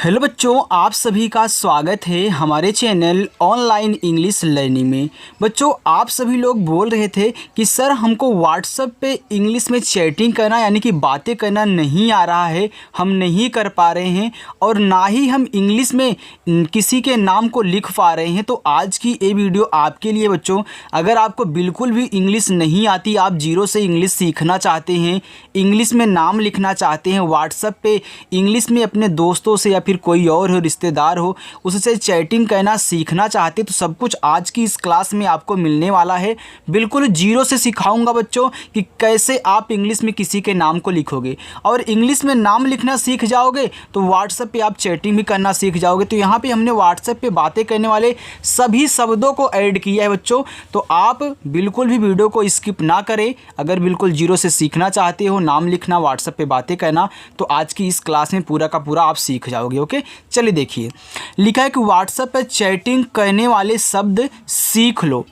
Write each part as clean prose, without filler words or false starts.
Hello बच्चों, आप सभी का स्वागत है हमारे चैनल ऑनलाइन इंग्लिश लर्निंग में। बच्चों, आप सभी लोग बोल रहे थे कि सर हमको व्हाट्सएप पे इंग्लिश में चैटिंग करना यानी कि बातें करना नहीं आ रहा है, हम नहीं कर पा रहे हैं और ना ही हम इंग्लिश में किसी के नाम को लिख पा रहे हैं। तो आज की ये वीडियो आपके लिए बच्चों। अगर आपको बिल्कुल भी इंग्लिश नहीं आती, आप जीरो से इंग्लिश सीखना चाहते हैं, इंग्लिश में नाम लिखना चाहते हैं, व्हाट्सएप पे इंग्लिश में अपने दोस्तों से या फिर कोई और हो, रिश्तेदार हो, उससे चैटिंग करना सीखना चाहते, तो सब कुछ आज की इस क्लास में आपको मिलने वाला है। बिल्कुल जीरो से सिखाऊंगा बच्चों कि कैसे आप इंग्लिश में किसी के नाम को लिखोगे और इंग्लिश में नाम लिखना सीख जाओगे तो व्हाट्सएप पे आप चैटिंग भी करना सीख जाओगे। तो यहाँ पे हमने व्हाट्सएप पे बातें करने वाले सभी शब्दों को ऐड किया है बच्चों। तो आप बिल्कुल भी वीडियो को स्किप ना करें। अगर बिल्कुल जीरो से सीखना चाहते हो नाम लिखना, व्हाट्सएप पे बातें करना, तो आज की इस क्लास में पूरा का पूरा आप सीख जाओगे। ओके, चलिए देखिए, लिखा है कि व्हाट्सएप पे चैटिंग करने वाले शब्द सीख लो।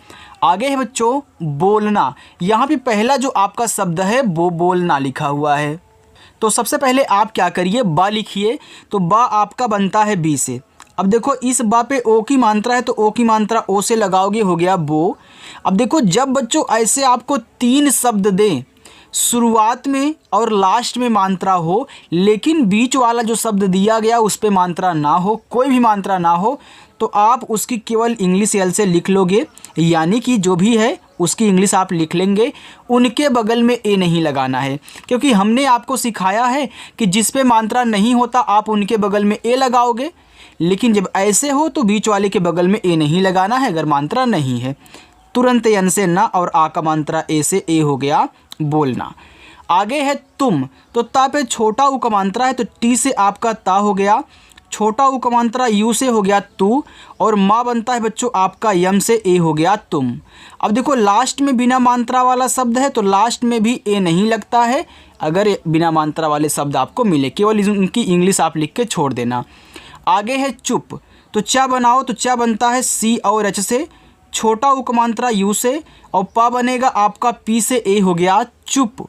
आगे है बच्चों बोलना। यहाँ पे पहला जो आपका शब्द है वो बोलना लिखा हुआ है। तो सबसे पहले आप क्या करिए, बा लिखिए। तो बा आपका बनता है बी से। अब देखो इस बा पे ओ की मात्रा है तो ओ की मात्रा ओ से लगाओगे, हो गया बो। अब देखो जब बच्चों ऐसे आपको तीन शब्द दें, शुरुआत में और लास्ट में मात्रा हो, लेकिन बीच वाला जो शब्द दिया गया उस पे मात्रा ना हो, कोई भी मात्रा ना हो, तो आप उसकी केवल इंग्लिश एल से लिख लोगे, यानी कि जो भी है उसकी इंग्लिश आप लिख लेंगे। उनके बगल में ए नहीं लगाना है, क्योंकि हमने आपको सिखाया है कि जिस पे मात्रा नहीं होता आप उनके बगल में ए लगाओगे, लेकिन जब ऐसे हो तो बीच वाले के बगल में ए नहीं लगाना है अगर मात्रा नहीं है। तुरंत एन से ना और आ का मात्रा ए से ए हो गया बोलना। आगे है तुम। तो ता पे छोटा उ का मात्रा है तो टी से आपका ता हो गया, छोटा उ का मात्रा यू से हो गया तू, और माँ बनता है बच्चों आपका यम से ए हो गया तुम। अब देखो लास्ट में बिना मात्रा वाला शब्द है तो लास्ट में भी ए नहीं लगता है अगर बिना मात्रा वाले शब्द आपको मिले, केवल उनकी इंग्लिश आप लिख के छोड़ देना। आगे है चुप। तो चा बनाओ तो चा बनता है सी और एच से, छोटा उ का मात्रा यू से, और पा बनेगा आपका पी से ए हो गया चुप।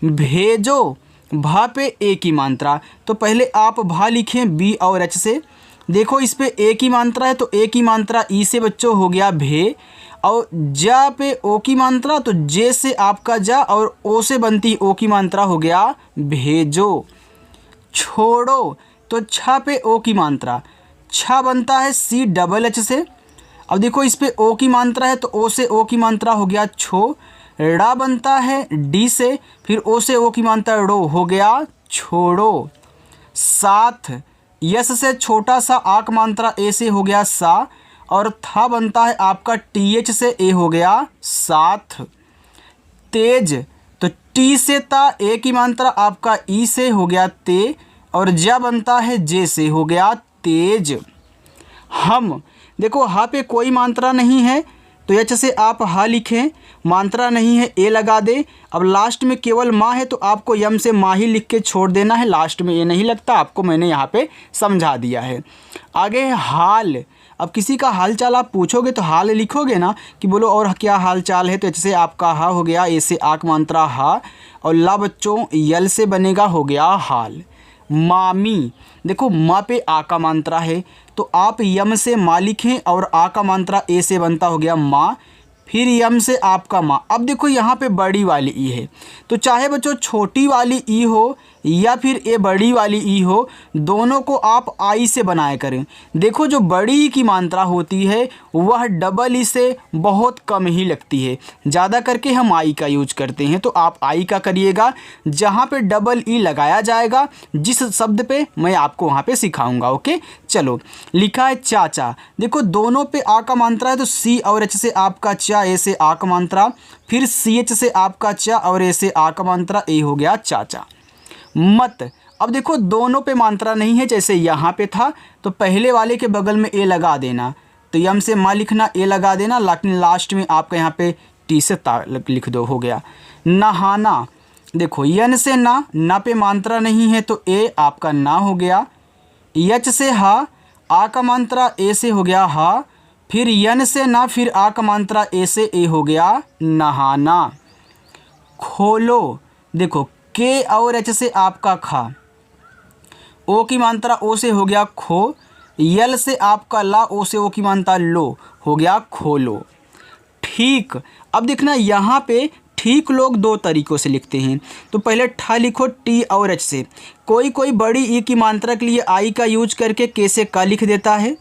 भेजो, भा पे ए की मात्रा, तो पहले आप भा लिखें बी और एच से। देखो इस पे ए की मात्रा है तो ए की मात्रा ई से बच्चों हो गया भे, और जा पे ओ की मात्रा तो जे से आपका जा और ओ से बनती ओ की मात्रा हो गया भेजो। छोड़ो, तो छा पे ओ की मात्रा, छा बनता है सी डबल एच से। अब देखो इस पे ओ की मात्रा है तो ओ से ओ की मात्रा हो गया छो, ड़ा बनता है डी से, फिर ओ से ओ की मात्रा ड़ो हो गया छोड़ो। साथ, यस से छोटा सा आक मात्रा ए से हो गया सा, और था बनता है आपका टी एच से ए हो गया साथ। तेज, तो टी से ता ए की मात्रा आपका ई से हो गया ते, और जा बनता है जे से हो गया तेज। हम, देखो हा पे कोई मात्रा नहीं है तो एच से आप हा लिखें, मात्रा नहीं है ए लगा दे। अब लास्ट में केवल माँ है तो आपको यम से माँ ही लिख के छोड़ देना है, लास्ट में ये नहीं लगता, आपको मैंने यहाँ पे समझा दिया है। आगे है हाल। अब किसी का हाल चाल आप पूछोगे तो हाल लिखोगे ना कि बोलो और क्या हाल चाल है, तो एच से आपका हा हो गया, ए से आक मात्रा हा, और ला बच्चों यल से बनेगा हो गया हाल। मामी, देखो माँ पे आ का मात्रा है तो आप यम से माँ लिखें और आ का मात्रा ए से बनता हो गया माँ, फिर यम से आपका माँ। अब देखो यहाँ पे बड़ी वाली ई है तो चाहे बच्चों छोटी वाली ई हो या फिर ए बड़ी वाली ई हो, दोनों को आप आई से बनाया करें। देखो जो बड़ी ई की मात्रा होती है वह डबल ई से बहुत कम ही लगती है, ज़्यादा करके हम आई का यूज करते हैं, तो आप आई का करिएगा। जहाँ पे डबल ई लगाया जाएगा जिस शब्द पे मैं आपको वहाँ पे सिखाऊंगा। ओके, चलो लिखा है चाचा। देखो दोनों पे आ का मात्रा है तो सी और एच से आपका चा, ए से आ का मात्रा, फिर सी एच से आपका चा और ए से आ का मात्रा, ए हो गया चाचा। मत, अब देखो दोनों पे मात्रा नहीं है, जैसे यहाँ पे था तो पहले वाले के बगल में ए लगा देना, तो यम से माँ लिखना, ए लगा देना, लेकिन लास्ट में आपका यहाँ पे टी से ता लिख दो, हो गया। नहाना, देखो यन से ना पे मात्रा नहीं है तो ए आपका ना हो गया, यच से हा, आ का मात्रा ए से हो गया हा, फिर यन से ना, फिर आ का मात्रा ए से ए हो गया नहाना। खोलो, देखो के और एच से आपका खा, ओ की मात्रा ओ से हो गया खो, यल से आपका ला, ओ से ओ की मात्रा लो, हो गया खोलो। ठीक। अब देखना यहाँ पे ठीक लोग दो तरीक़ों से लिखते हैं। तो पहले ठ लिखो टी और एच से। कोई कोई बड़ी ई की मात्रा के लिए आई का यूज करके के से का लिख देता है,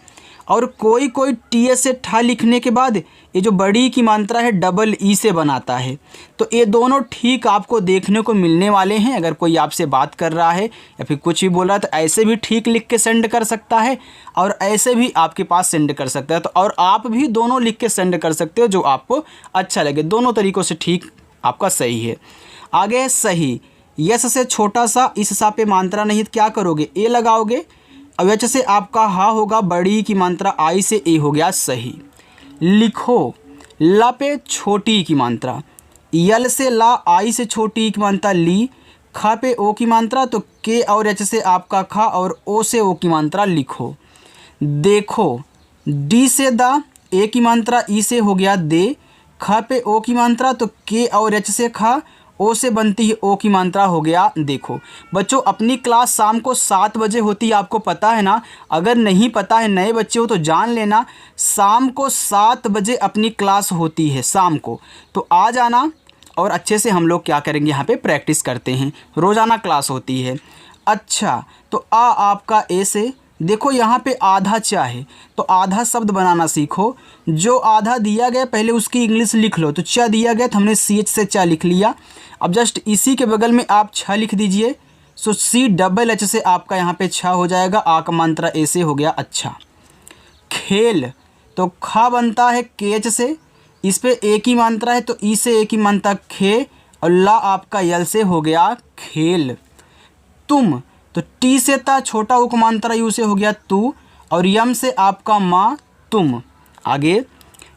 और कोई कोई टी एस से ठ लिखने के बाद ये जो बड़ी की मात्रा है डबल ई से बनाता है। तो ये दोनों ठीक आपको देखने को मिलने वाले हैं। अगर कोई आपसे बात कर रहा है या फिर कुछ भी बोल रहा है तो ऐसे भी ठीक लिख के सेंड कर सकता है, और ऐसे भी आपके पास सेंड कर सकता है। तो और आप भी दोनों लिख के सेंड कर सकते हो जो आपको अच्छा लगे। दोनों तरीक़ों से ठीक आपका सही है। आगे है सही। यस से छोटा सा इस सा पे मात्रा नहीं तो क्या करोगे, ए लगाओगे। अब एच से आपका हा होगा, बड़ी की मात्रा आई से ए हो गया सही। लिखो। ला पे छोटी की मात्रा, यल से ला, आई से छोटी की मात्रा ली, खा पे ओ की मात्रा तो के और एच से आपका खा, और ओ से ओ की मात्रा लिखो। देखो। डी से दा, ए की मात्रा ई से हो गया दे, खा पे ओ की मात्रा तो के और एच से खा, ओ से बनती है ओ की मात्रा हो गया देखो। बच्चों अपनी क्लास शाम को 7 बजे होती है, आपको पता है ना। अगर नहीं पता है, नए बच्चे हो तो जान लेना, शाम को 7 बजे अपनी क्लास होती है शाम को। तो आ जाना और अच्छे से हम लोग क्या करेंगे, यहाँ पे प्रैक्टिस करते हैं। रोज़ाना क्लास होती है। अच्छा, तो आ आपका ए से देखो यहाँ पे आधा चा है, तो आधा शब्द बनाना सीखो। जो आधा दिया गया पहले उसकी इंग्लिश लिख लो। तो चा दिया गया तो हमने सी एच से चा लिख लिया। अब जस्ट इसी के बगल में आप छ लिख दीजिए। सो सी डबल एच से आपका यहाँ पे छ हो जाएगा। आ का मात्रा ए से हो गया अच्छा। खेल। तो खा बनता है के एच से, इस पे ए की मात्रा है तो ई से ए की मात्रा खे, और ला आपका यल से हो गया खेल। तुम। तो टी से ता, छोटा उ मात्रा यू से हो गया तू, और यम से आपका माँ तुम। आगे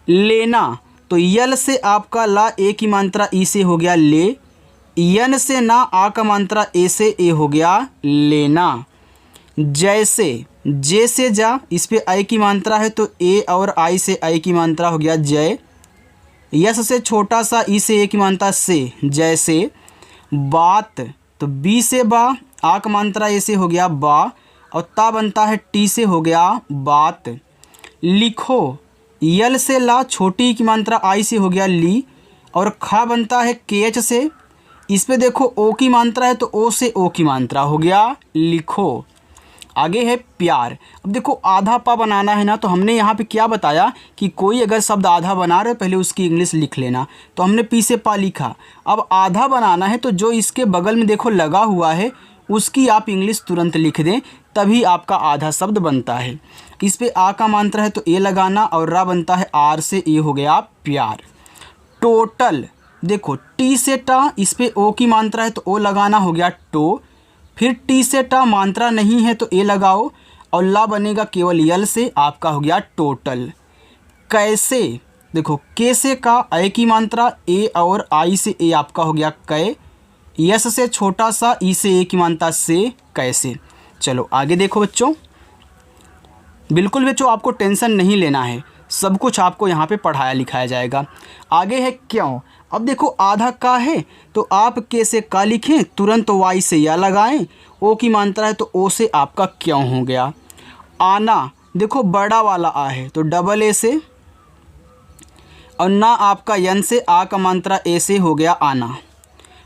लेना। तो यल से आपका ला, ए की मात्रा ई से हो गया ले, यन से ना, आ का मात्रा ए से ए हो गया लेना। जैसे। जे से जा, इस पे आई की मात्रा है तो ए, और आई से आई की मात्रा हो गया जय। यस से छोटा सा, ई से ए की मात्रा से जैसे। बात। तो बी से बा, आ का मात्रा ए से हो गया बा, और ता बनता है टी से हो गया बात। लिखो। यल से ला, छोटी की मात्रा आई से हो गया ली, और खा बनता है के एच से, इस पे देखो ओ की मात्रा है तो ओ से ओ की मात्रा हो गया लिखो। आगे है प्यार। अब देखो आधा पा बनाना है ना, तो हमने यहाँ पे क्या बताया कि कोई अगर शब्द आधा बना रहे पहले उसकी इंग्लिश लिख लेना। तो हमने पी से पा लिखा। अब आधा बनाना है तो जो इसके बगल में देखो लगा हुआ है उसकी आप इंग्लिश तुरंत लिख दें, तभी आपका आधा शब्द बनता है। इस पे आ का मात्रा है तो ए लगाना, और रा बनता है आर से ए हो गया प्यार। टोटल। देखो टी से टा, इस पे ओ की मात्रा है तो ओ लगाना, हो गया टो। फिर टी से टा मात्रा नहीं है तो ए लगाओ, और ला बनेगा केवल यल से, आपका हो गया टोटल। कैसे। देखो के से का, ए की मात्रा ए, और आई से ए आपका हो गया कै। यस से छोटा सा, ई से ए की मात्रा से कैसे। चलो आगे देखो बच्चों। बिल्कुल बच्चों आपको टेंशन नहीं लेना है, सब कुछ आपको यहाँ पे पढ़ाया लिखाया जाएगा। आगे है क्यों। अब देखो आधा का है तो आप के से का लिखें, तुरंत वाई से या लगाएं, ओ की मात्रा है तो ओ से आपका क्यों हो गया। आना। देखो बड़ा वाला आ है तो डबल ए से, और ना आपका यन से, आ का मात्रा ए से हो गया आना।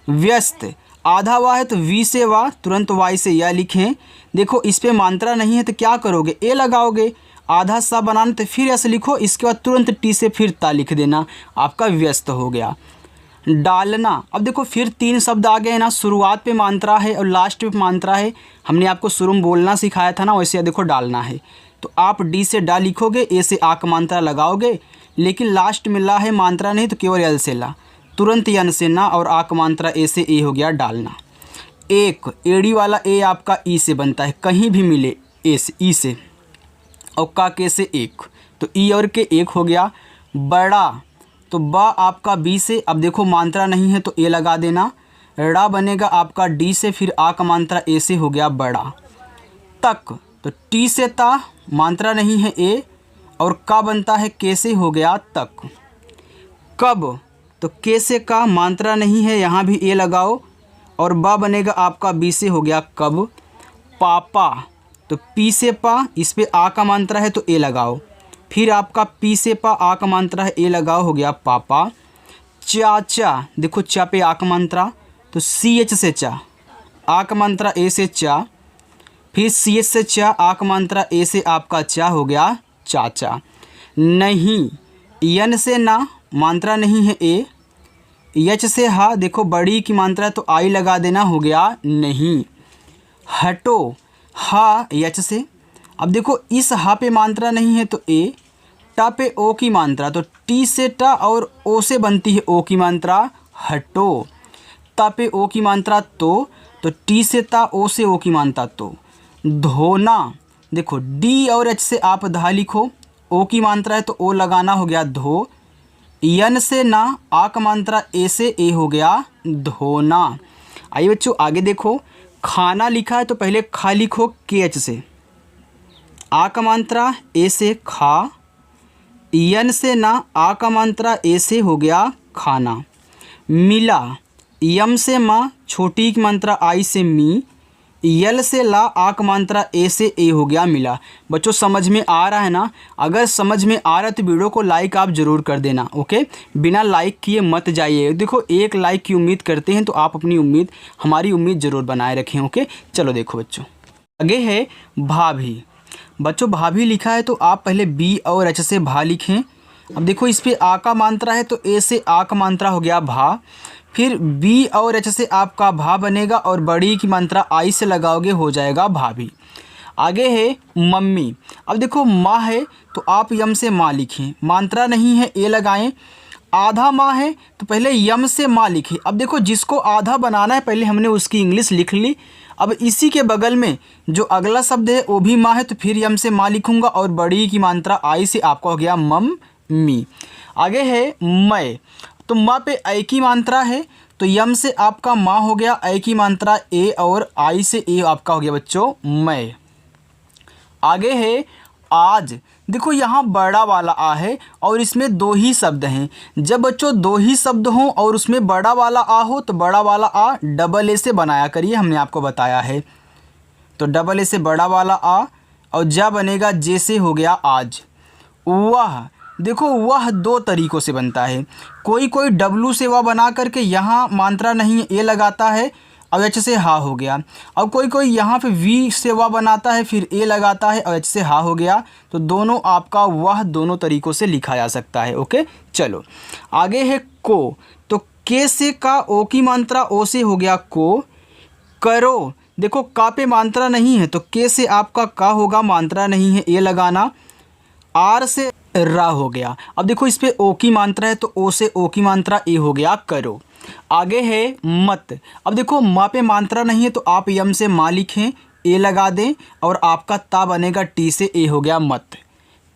व्यस्त। आधा वा है तो वी से वा, तुरंत वाई से या लिखें। देखो इस पे मात्रा नहीं है तो क्या करोगे, ए लगाओगे। आधा सा बनाना तो फिर ऐसे लिखो, इसके बाद तुरंत टी से फिर ता लिख देना, आपका व्यस्त हो गया। डालना। अब देखो फिर 3 शब्द आ गए ना, शुरुआत पे मात्रा है और लास्ट पे मात्रा है। हमने आपको शुरू में बोलना सिखाया था ना, वैसे देखो डालना है तो आप डी से डा लिखोगे, ए से आ का मात्रा लगाओगे, लेकिन लास्ट में ला है मात्रा नहीं तो केवल एल से ला, तुरंत यन से ना, और आ का मात्रा ए से ए हो गया डालना। एक। एड़ी वाला ए आपका ई से बनता है, कहीं भी मिले ए से, ई से, और का के से एक, तो ई और के एक हो गया। बड़ा। तो बा आपका बी से, अब देखो मात्रा नहीं है तो ए लगा देना। ड़ा बनेगा आपका डी से, फिर आ का मात्रा ए से हो गया बड़ा। तक। तो टी से ता, मात्रा नहीं है ए, और का बनता है के से, हो गया तक। कब। तो के से का, मात्रा नहीं है, यहाँ भी ए लगाओ, और बा बनेगा आपका बी से, हो गया कब। पापा, तो पी से पा, इस पे आ का मात्रा है तो ए लगाओ। फिर आपका पी से पा, आ का मात्रा है, ए लगाओ, हो गया पापा। चाचा, देखो चा पे आ का मात्रा, तो सी एच से चा, आ का मात्रा ए से चा, फिर सी एच से चा, आ का मात्रा ए से आपका चा, हो गया चाचा। नहीं, यन से ना, मात्रा नहीं है ए। यच से हा, देखो बड़ी की मात्रा है तो आई लगा देना, हो गया नहीं। हटो, हा यच से, अब देखो इस हा पे मात्रा नहीं है तो ए, टा पे ओ की मात्रा, तो टी से टा और ओ से बनती है ओ की मात्रा, हटो। ता पे ओ की मात्रा तो टी से ता, ओ से ओ की मात्रा तो। धोना, देखो डी और एच से आप धा लिखो, ओ की मात्रा है तो ओ लगाना, हो गया धो। यन से ना, आ का मात्रा ए से ए, हो गया धोना। आइए बच्चों आगे देखो, खाना लिखा है तो पहले खा लिखो के एच से, आ का मात्रा ए से खा, यन से ना, आ का मात्रा ए से, हो गया खाना। मिला, यम से माँ, छोटी की मात्रा आई से मी, यल से ला, आ का मात्रा ए से ए, हो गया मिला। बच्चों समझ में आ रहा है ना? अगर समझ में आ रहा है तो वीडियो को लाइक आप ज़रूर कर देना, ओके। बिना लाइक किए मत जाइए। देखो 1 लाइक की उम्मीद करते हैं तो आप अपनी उम्मीद, हमारी उम्मीद ज़रूर बनाए रखें, ओके। चलो देखो बच्चों, आगे है भाभी। बच्चों भाभी लिखा है तो आप पहले बी और एच से भा लिखें। अब देखो इस पर आ का मात्रा है तो ए से आ का मात्रा, हो गया भा। फिर बी और एच से आपका भा बनेगा और बड़ी की मात्रा आई से लगाओगे, हो जाएगा भाभी। आगे है मम्मी। अब देखो माँ है तो आप यम से माँ लिखें, मात्रा नहीं है ए लगाएं। आधा माँ है तो पहले यम से माँ लिखें। अब देखो जिसको आधा बनाना है पहले हमने उसकी इंग्लिश लिख ली। अब इसी के बगल में जो अगला शब्द है वो भी माँ है तो फिर यम से माँ लिखूँगा और बड़ी की मात्रा आई से आपका हो गया मम्मी। आगे है मैं, तो माँ पे ऐ की मात्रा है तो यम से आपका माँ हो गया, ऐ की मात्रा ए और आई से ए आपका हो गया बच्चों मैं। आगे है आज। देखो यहाँ बड़ा वाला आ है और इसमें 2 ही शब्द हैं। जब बच्चों 2 ही शब्द हों और उसमें बड़ा वाला आ हो तो बड़ा वाला आ डबल ए से बनाया करिए, हमने आपको बताया है। तो डबल ए से बड़ा वाला आ और जा बनेगा जे से, हो गया आज। वह, देखो वह 2 तरीक़ों से बनता है। कोई कोई डब्लू से वह बना करके यहाँ मात्रा नहीं ए लगाता है और एच से हा हो गया। और कोई कोई यहाँ पे वी से वह बनाता है फिर ए लगाता है और एच से हा हो गया। तो दोनों आपका वह दोनों तरीक़ों से लिखा जा सकता है, ओके। चलो आगे है को, तो के से का, ओ की मात्रा ओ से, हो गया को। करो, देखो का पे मात्रा नहीं है तो के से आपका का होगा, मात्रा नहीं है ए लगाना। आर से रा हो गया। अब देखो इस पे ओ की मात्रा है तो ओ से ओ की मात्रा ए, हो गया करो। आगे है मत। अब देखो माँ पे मात्रा नहीं है तो आप यम से माँ लिखें, ए लगा दें और आपका ता बनेगा टी से ए, हो गया मत।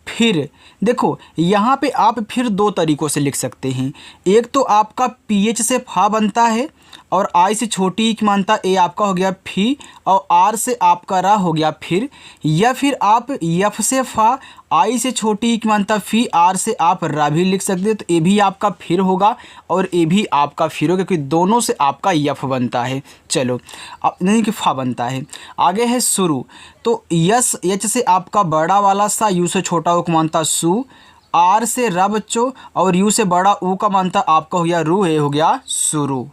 फिर देखो यहाँ पे आप फिर 2 तरीक़ों से लिख सकते हैं। एक तो आपका पीएच से फा बनता है और आई से छोटी की मात्रा ए आपका हो गया फी और आर से आपका रा हो गया फिर। या फिर आप यफ से फा, आई से छोटी की मात्रा फी, आर से आप रा भी लिख सकते हो। तो ए भी आपका फिर होगा और ए भी आपका फिर होगा क्योंकि दोनों से आपका यफ बनता है। चलो अब नहीं कि फा बनता है। आगे है शुरू, तो यस एच से आपका बड़ा वाला सा, यू से छोटा ऊ का मानता सु, आर से रा बच्चों और यू से बड़ा ऊ का मानता आपका हो गया रू है, हो गया शुरू।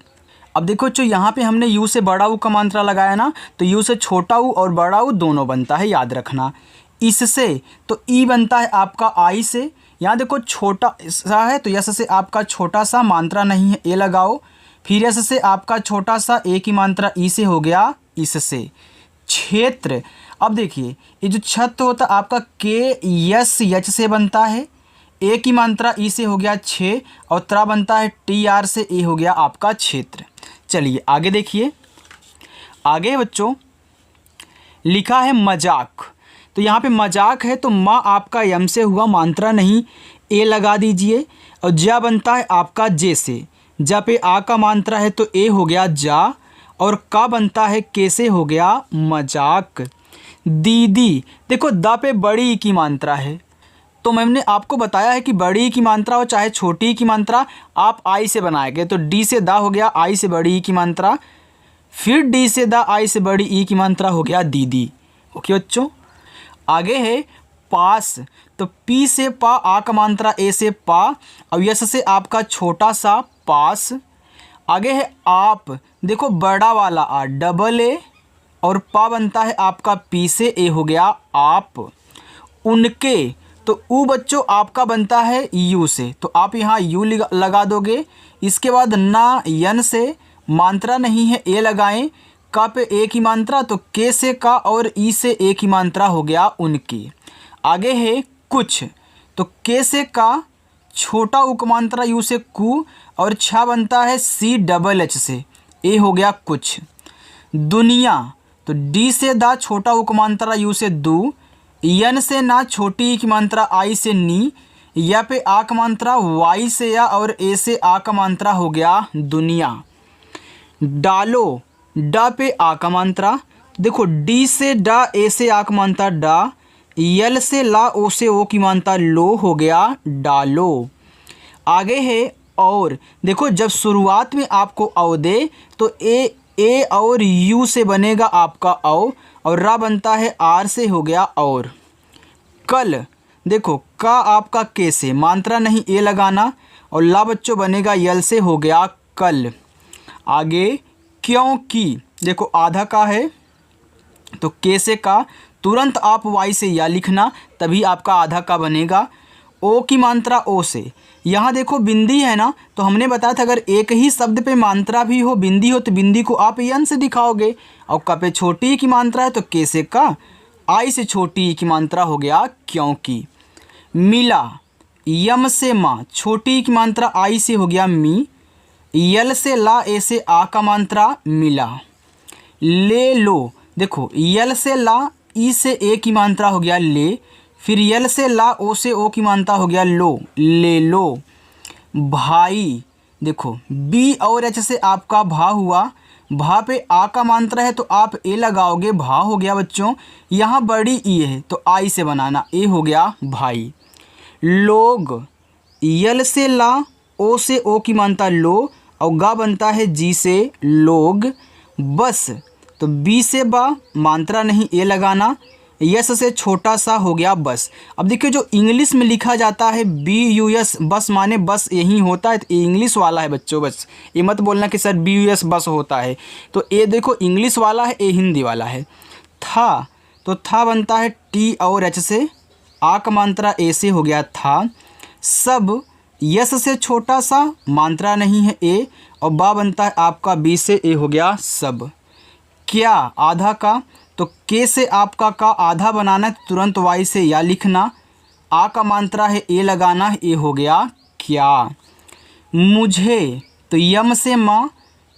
अब देखो बच्चों यहाँ पे हमने यू से बड़ा ऊ का मात्रा लगाया ना, तो यू से छोटा ऊ और बड़ा ऊ दोनों बनता है, याद रखना। इससे तो ई बनता है आपका आई से। यहाँ देखो छोटा सा है तो यस से आपका छोटा सा, मात्रा नहीं है ए लगाओ। फिर यस से आपका छोटा सा, ए की मात्रा ई से, हो गया इससे। क्षेत्र, अब देखिए ये जो छत होता है आपका के यस यच से बनता है, ए की मात्रा ई से, हो गया छे और त्रा बनता है टी आर से, ए हो गया आपका क्षेत्र। चलिए आगे देखिए। आगे बच्चों लिखा है मजाक, तो यहाँ पे मजाक है तो माँ आपका यम से हुआ, मात्रा नहीं ए लगा दीजिए और जा बनता है आपका जे से। जा पे आ का मात्रा है तो ए, हो गया जा और का बनता है के से, हो गया मजाक। दीदी, देखो दा पे बड़ी की मात्रा है तो मैंने आपको बताया है कि बड़ी की मात्रा हो चाहे छोटी की मात्रा आप आई से बनाएंगे। तो डी से दा हो गया, आई से बड़ी की मात्रा। फिर डी से द, आई से बड़ी ई की मात्रा हो गया दीदी। ओके बच्चों, आगे है पास। तो पी से पा, आ का मात्रा ए से पा, और यस से आपका छोटा सा पास। आगे है आप। देखो बड़ा वाला आ डबल ए, और पा बनता है आपका पी से, ए हो गया आप। उनके, तो ऊ बच्चों आपका बनता है यू से, तो आप यहाँ यू लगा दोगे। इसके बाद ना, यन से मात्रा नहीं है ए लगाएं, का पे ए की मात्रा, तो के से का और ई से ए की मात्रा हो गया उनकी। आगे है कुछ। तो के से का, छोटा उ का मात्रा यू से कु, और छा बनता है सी डबल एच से, ए हो गया कुछ। दुनिया। तो डी से दा, छोटा उ का मात्रा यू से दू, यन से ना, छोटी ई की मात्रा आई से नी, या पे आ का मात्रा वाई से या, और ए से आ का मात्रा हो गया दुनिया। डालो। डा पे आ का मात्रा। देखो डी से डा, ए से आ का मात्रा डा, यल से ला, ओ से ओ की मात्रा लो, हो गया डालो। आगे है और। देखो जब शुरुआत में आपको औ दे तो ए और यू से बनेगा आपका औ, और रा बनता है आर से, हो गया और। कल। देखो का आपका के से, मात्रा नहीं ए लगाना, और ला बच्चों बनेगा यल से, हो गया कल। आगे क्योंकि। देखो आधा का है, तो के से का, तुरंत आप वाई से या लिखना, तभी आपका आधा का बनेगा। ओ की मात्रा ओ से। यहाँ देखो बिंदी है ना, तो हमने बताया था अगर एक ही शब्द पे मात्रा भी हो, बिंदी हो, तो बिंदी को आप यन से दिखाओगे। और का पे छोटी की मात्रा है, तो के से का, आई से छोटी की मात्रा हो गया क्योंकि। मिला। यम से माँ, छोटी की मात्रा आई से हो गया मी, यल से ला, ए से आ का मात्रा मिला। ले लो। देखो यल से ला, ई से ए की मात्रा हो गया ले, फिर यल से ला, ओ से ओ की मात्रा हो गया लो, ले लो। भाई। देखो बी और एच से आपका भा हुआ, भा पे आ का मात्रा है तो आप ए लगाओगे, भा हो गया बच्चों। यहाँ बड़ी ई है तो आई से बनाना, ए हो गया भाई। लोग। यल से ला, ओ से ओ की मात्रा लो, और गा बनता है जी से लोग। बस। तो बी से बा, मात्रा नहीं ए लगाना, यस से छोटा सा हो गया बस। अब देखिए जो इंग्लिश में लिखा जाता है BUS बस, माने बस यही होता है, तो इंग्लिश वाला है बच्चों। बस ये मत बोलना कि सर BUS बस होता है, तो ये देखो इंग्लिश वाला है, ये हिंदी वाला है। था। तो था बनता है टी और एच से, आ का मात्रा ए से, हो गया था। सब। यस से छोटा सा, मात्रा नहीं है ए, और बा बनता है आपका बी से, ए हो गया सब। क्या। आधा का। तो के से आपका का आधा बनाना है, तुरंत वाई से या लिखना, आ का मात्रा है ए लगाना, ए हो गया क्या। मुझे। तो यम से माँ,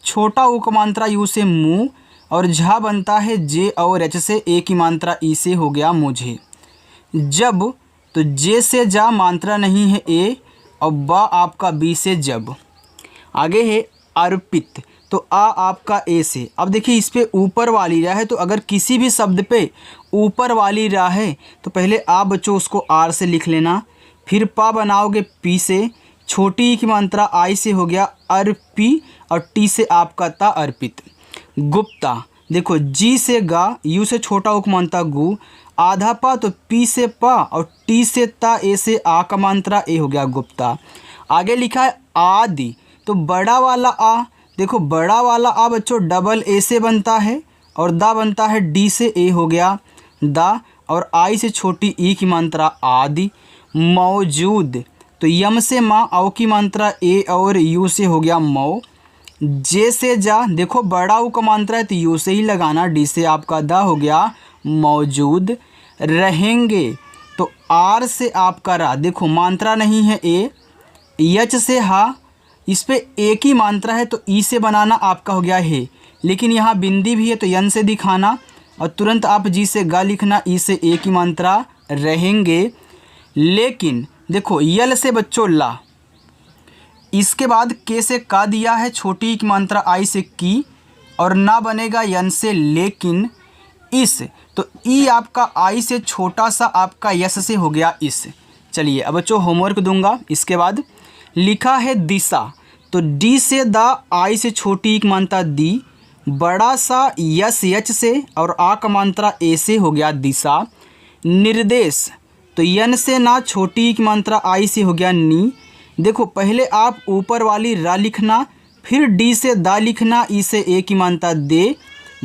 छोटा ऊ का मात्रा यू से मुँह, और झा बनता है जे और एच से, ए की मात्रा ई से, हो गया मुझे। जब। तो जे से जा, मात्रा नहीं है ए, और बा आपका बी से जब। आगे है अर्पित। तो आ आपका ए से। अब देखिए इस पे ऊपर वाली राह है, तो अगर किसी भी शब्द पे ऊपर वाली राह है तो पहले आ बच्चों उसको आर से लिख लेना, फिर पा बनाओगे पी से, छोटी ई की मात्रा आई से, हो गया अर्पी, और टी से आपका ता अर्पित। गुप्ता। देखो जी से गा, यू से छोटा उक मात्रा गु, आधा पा, तो पी से पा, और टी से ता, ए से आ का मात्रा, ए हो गया गुप्ता। आगे लिखा है आदि। तो बड़ा वाला आ। देखो बड़ा वाला आ बच्चों डबल ए से बनता है, और दा बनता है डी से, ए हो गया दा, और आई से छोटी ई की मात्रा आदि। मौजूद। तो यम से माँ, औ की मात्रा ए, और यू से, हो गया मौ। जे से जा। देखो बड़ा ऊ का मात्रा है तो यू से ही लगाना, डी से आपका दा, हो गया मौजूद। रहेंगे। तो आर से आपका रा। देखो मात्रा नहीं है ए, यच से हा, इस पे एक ही मात्रा है तो ई से बनाना, आपका हो गया है, लेकिन यहाँ बिंदी भी है तो यन से दिखाना, और तुरंत आप जी से गा लिखना, ई से ए की मात्रा रहेंगे। लेकिन देखो यल से बच्चों ला, इसके बाद के से का दिया है, छोटी की मात्रा आई से की, और ना बनेगा यन से लेकिन। इस। तो ई आपका आई से छोटा सा आपका यस से, हो गया इस। चलिए अब बच्चों होमवर्क दूंगा। इसके बाद लिखा है दिशा। तो डी से दा, आई से छोटी एक मात्रा दी, बड़ा सा यस यच से और आ का मात्रा ए से हो गया दिशा। निर्देश तो यन से ना, छोटी ई की मात्रा आई से हो गया नी। देखो पहले आप ऊपर वाली रा लिखना, फिर डी से दा लिखना, ई से ए की मात्रा दे,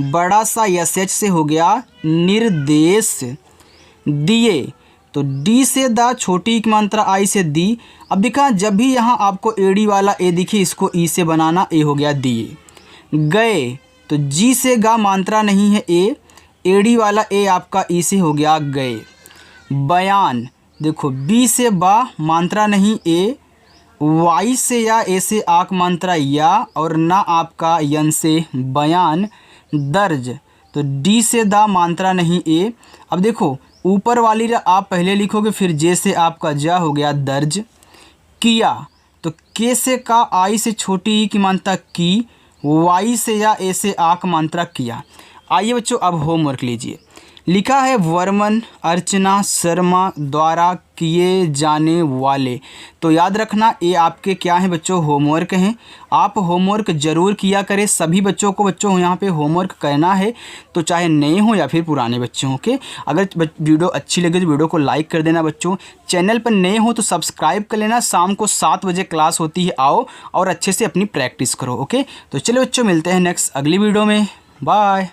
बड़ा सा यस एच से हो गया निर्देश। दिए तो डी से दा, छोटी ई की मात्रा आई से दी। अब देखा जब भी यहाँ आपको एडी वाला ए दिखे इसको ई से बनाना, ए हो गया दिए। गए तो जी से गा, मात्रा नहीं है ए, एडी वाला ए आपका ई से हो गया गए। बयान देखो बी से बा, मात्रा नहीं ए, वाई से या ए से आक मात्रा या, और ना आपका यन से बयान। दर्ज तो डी से दा, मात्रा नहीं ए। अब देखो ऊपर वाली आप पहले लिखोगे, फिर जे से आपका जा हो गया दर्ज। किया तो के से का, आई से छोटी ई की मात्रा की, वाई से या ए से आक मात्रा किया। आइए बच्चों अब होमवर्क लीजिए। लिखा है वर्मन अर्चना शर्मा द्वारा किए जाने वाले। तो याद रखना ये आपके क्या हैं बच्चों, होमवर्क हैं। आप होमवर्क ज़रूर किया करें। सभी बच्चों को यहाँ पे होमवर्क करना है, तो चाहे नए हों या फिर पुराने बच्चे हों। ओके, अगर वीडियो अच्छी लगे तो वीडियो को लाइक कर देना बच्चों। चैनल पर नए हो तो सब्सक्राइब कर लेना। शाम को 7 बजे क्लास होती है, आओ और अच्छे से अपनी प्रैक्टिस करो। ओके, तो चलो बच्चों मिलते हैं नेक्स्ट अगली वीडियो में। बाय।